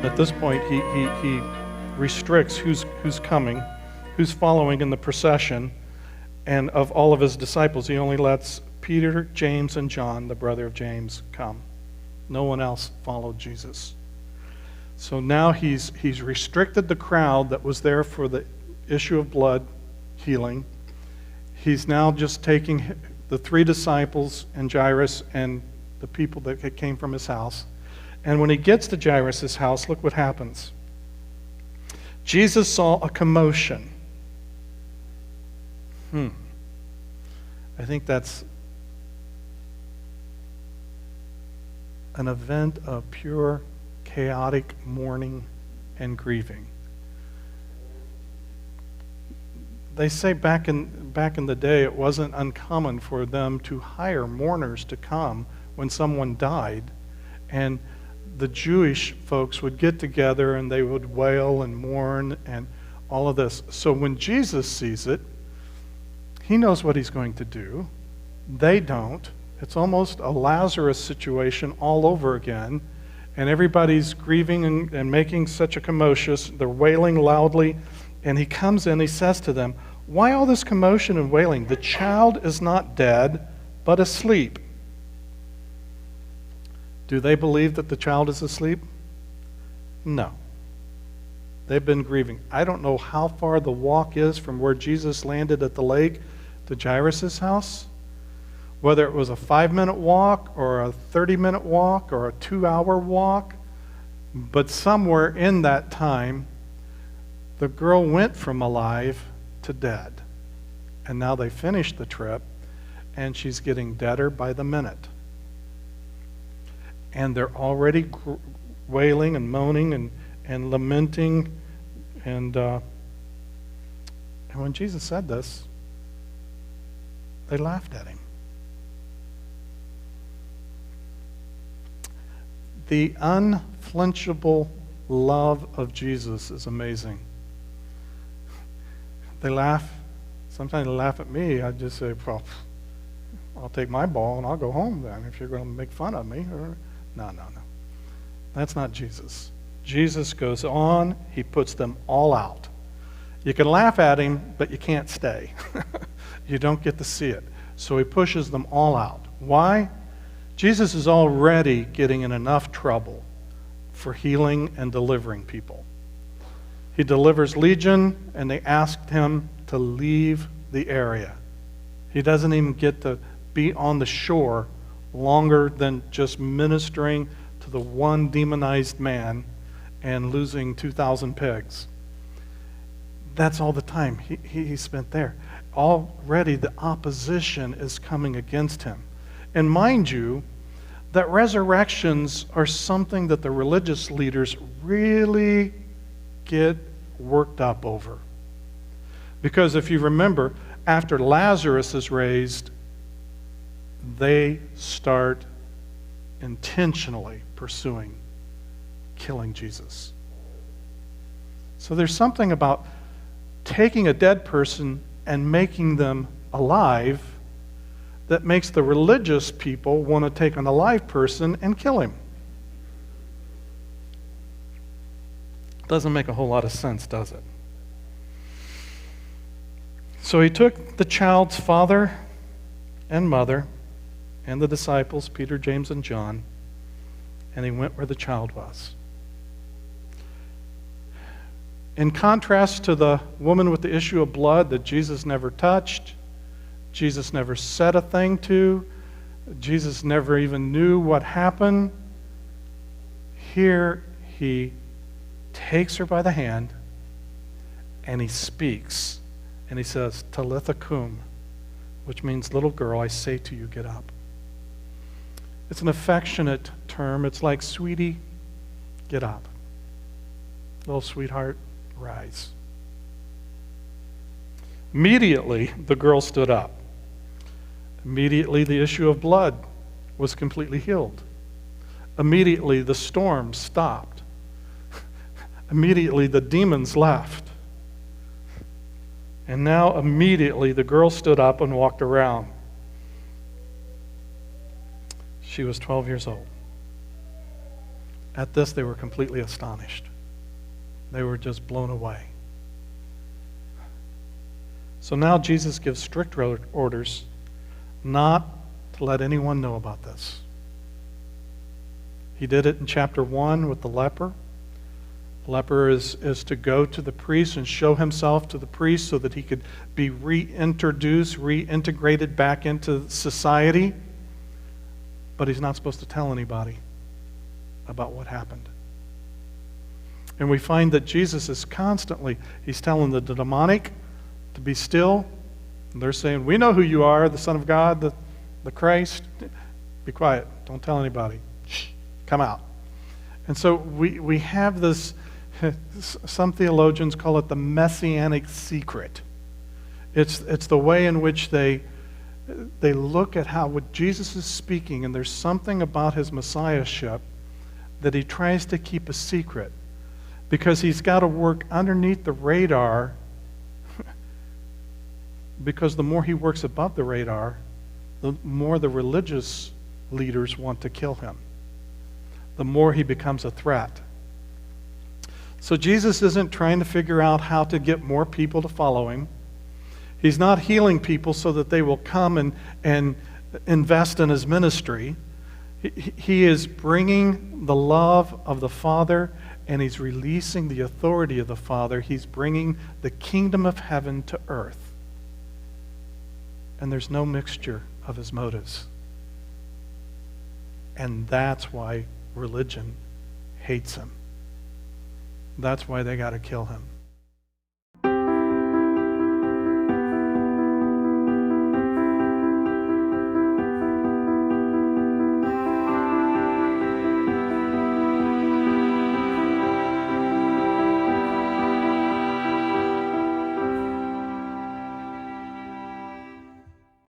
At this point, he restricts who's coming, who's following in the procession, and of all of his disciples, he only lets Peter, James, and John, the brother of James, come. No one else followed Jesus. So now he's restricted the crowd that was there for the issue of blood healing. He's now just taking the 3 disciples and Jairus and the people that came from his house. And when he gets to Jairus' house, look what happens. Jesus saw a commotion. I think that's an event of pure, chaotic mourning and grieving. They say back in the day, it wasn't uncommon for them to hire mourners to come when someone died, and the Jewish folks would get together and they would wail and mourn and all of this. So when Jesus sees it, he knows what he's going to do. They don't. It's almost a Lazarus situation all over again. And everybody's grieving and making such a commotion. They're wailing loudly. And he comes in, he says to them, "Why all this commotion and wailing? The child is not dead, but asleep." Do they believe that the child is asleep? No. They've been grieving. I don't know how far the walk is from where Jesus landed at the lake to Jairus' house. Whether it was a 5-minute walk or a 30-minute walk or a 2-hour walk. But somewhere in that time, the girl went from alive to dead. And now they finished the trip, and she's getting deader by the minute. And they're already wailing and moaning and lamenting. And when Jesus said this, they laughed at him. The unflinchable love of Jesus is amazing. They laugh. Sometimes they laugh at me. I just say, well, I'll take my ball and I'll go home then if you're going to make fun of me. No. That's not Jesus. Jesus goes on. He puts them all out. You can laugh at him, but you can't stay. You don't get to see it. So he pushes them all out. Why? Jesus is already getting in enough trouble for healing and delivering people. He delivers Legion, and they asked him to leave the area. He doesn't even get to be on the shore longer than just ministering to the one demonized man and losing 2,000 pigs. That's all the time he spent there. Already the opposition is coming against him. And mind you, that resurrections are something that the religious leaders really get worked up over. Because if you remember, after Lazarus is raised, they start intentionally pursuing killing Jesus. So there's something about taking a dead person and making them alive that makes the religious people want to take an alive person and kill him. Doesn't make a whole lot of sense, does it? So he took the child's father and mother and the disciples, Peter, James, and John, and he went where the child was. In contrast to the woman with the issue of blood that Jesus never touched, Jesus never said a thing to, Jesus never even knew what happened, here he takes her by the hand and he speaks and he says, Talitha cum, which means, little girl, I say to you, get up. It's an affectionate term. It's like, sweetie, get up. Little sweetheart, rise. Immediately, the girl stood up. Immediately, the issue of blood was completely healed. Immediately, the storm stopped. Immediately, the demons left. And now immediately the girl stood up and walked around. She was 12 years old. At this, they were completely astonished. They were just blown away. So now Jesus gives strict orders not to let anyone know about this. He did it in chapter 1 with the leper. The leper is to go to the priest and show himself to the priest so that he could be reintegrated back into society. But he's not supposed to tell anybody about what happened. And we find that Jesus is constantly, he's telling the demonic to be still. And they're saying, we know who you are, the Son of God, the Christ. Be quiet. Don't tell anybody. Shh, come out. And so we have this, some theologians call it the messianic secret. It's the way in which they look at how what Jesus is speaking, and there's something about his messiahship that he tries to keep a secret because he's got to work underneath the radar, because the more he works above the radar, the more the religious leaders want to kill him, the more he becomes a threat. So Jesus isn't trying to figure out how to get more people to follow him. He's not healing people so that they will come and invest in his ministry. He is bringing the love of the Father, and he's releasing the authority of the Father. He's bringing the kingdom of heaven to earth. And there's no mixture of his motives. And that's why religion hates him. That's why they got to kill him.